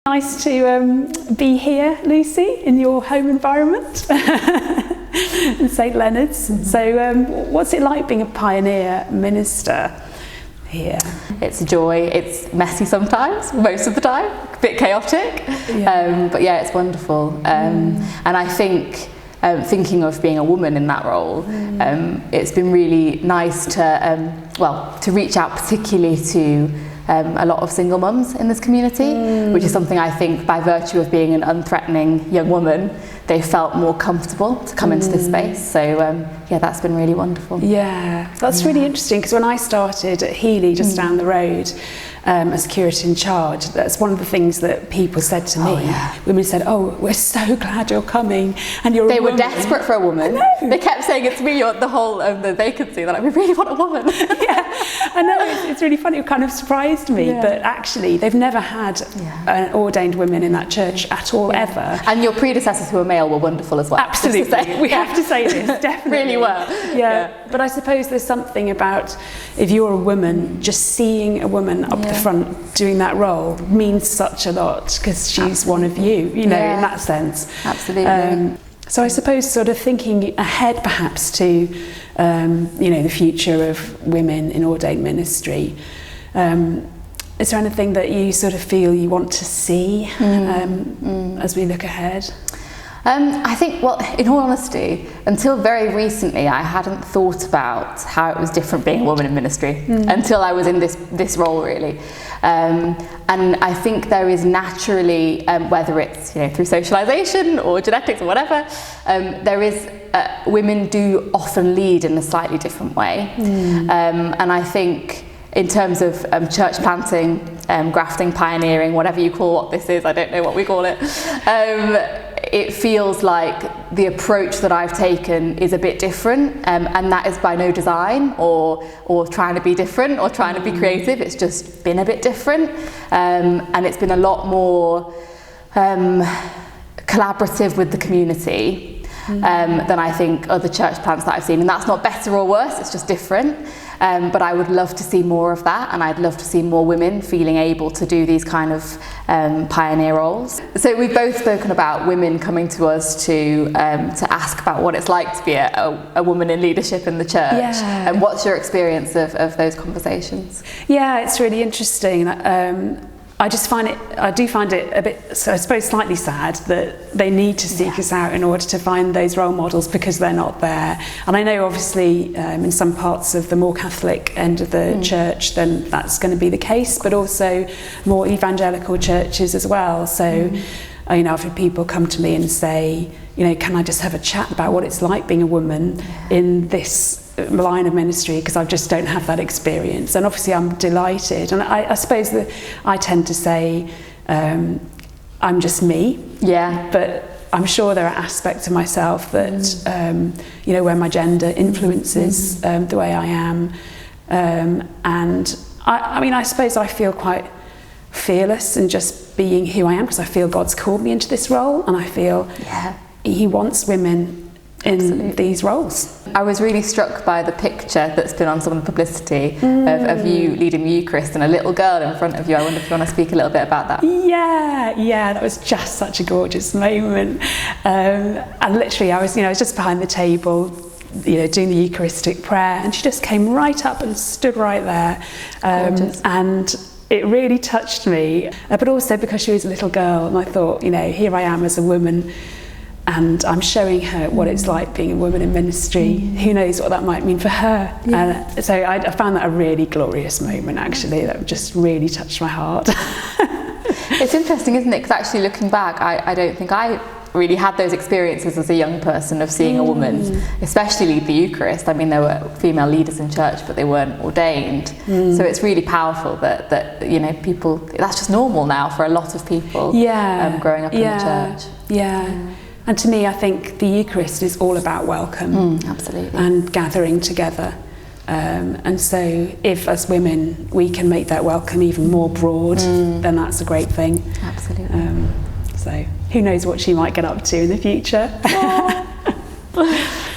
Nice to be here, Lucy, in your home environment in St Leonard's. Mm-hmm. So what's it like being a pioneer minister here? It's a joy. It's messy sometimes, most of the time, a bit chaotic, yeah. But yeah, it's wonderful. And I think thinking of being a woman in that role, it's been really nice to reach out particularly to a lot of single mums in this community, which is something I think by virtue of being an unthreatening young woman, they felt more comfortable to come into this space. So yeah, that's been really wonderful. Yeah, that's really interesting, because when I started at Healy just down the road as curate in charge, that's one of the things that people said to me. Oh, yeah. Women said, "Oh, we're so glad you're coming, and you're." They a were woman." desperate for a woman. They kept saying it's me, you're the whole of the vacancy. They're like, we really want a woman. Yeah, I know, it's really funny. It kind of surprised me, but actually they've never had an ordained women in that church at all, ever. And your predecessors who were male were wonderful as well. Absolutely, we have to say this, definitely. Really were. Yeah, but I suppose there's something about, if you're a woman, just seeing a woman up the front doing that role means such a lot, because she's one of you, you know, in that sense. Absolutely. So I suppose sort of thinking ahead perhaps to, you know, the future of women in ordained ministry, is there anything that you sort of feel you want to see as we look ahead? I think, well, in all honesty, until very recently, I hadn't thought about how it was different being a woman in ministry until I was in this role, really. And I think there is naturally, whether it's through socialisation or genetics or whatever, there is women do often lead in a slightly different way. And I think in terms of church planting, grafting, pioneering, whatever you call what this is, I don't know what we call it. It feels like the approach that I've taken is a bit different, and that is by no design or trying to be different or trying to be creative. It's just been a bit different, and it's been a lot more collaborative with the community than I think other church plants that I've seen. And that's not better or worse, it's just different. But I would love to see more of that, and I'd love to see more women feeling able to do these kind of pioneer roles. So we've both spoken about women coming to us to ask about what it's like to be a woman in leadership in the church. Yeah. And what's your experience of those conversations? Yeah, it's really interesting. I do find it a bit, so I suppose, slightly sad that they need to seek us out in order to find those role models, because they're not there. And I know obviously in some parts of the more Catholic end of the church, then that's going to be the case, but also more evangelical churches as well. So, I've had people come to me and say, can I just have a chat about what it's like being a woman in this line of ministry, because I just don't have that experience. And obviously I'm delighted, and I suppose that I tend to say I'm just me, but I'm sure there are aspects of myself that where my gender influences the way I am, and I suppose I feel quite fearless in just being who I am, because I feel God's called me into this role, and I feel he wants women in these roles. I was really struck by the picture that's been on some of the publicity of you leading the Eucharist and a little girl in front of you. I wonder if you want to speak a little bit about that. Yeah, that was just such a gorgeous moment. And literally I was just behind the table, doing the Eucharistic prayer, and she just came right up and stood right there. And it really touched me, but also because she was a little girl, and I thought, here I am as a woman, and I'm showing her what it's like being a woman in ministry. Who knows what that might mean for her? So I found that a really glorious moment, actually, that just really touched my heart. It's interesting, isn't it? Because actually looking back, I don't think I really had those experiences as a young person of seeing a woman, especially lead the Eucharist. I mean, there were female leaders in church, but they weren't ordained. So it's really powerful that people, that's just normal now for a lot of people growing up in the church. And to me, I think the Eucharist is all about welcome, absolutely, and gathering together. And so if as women we can make that welcome even more broad, then that's a great thing. Absolutely. So who knows what she might get up to in the future.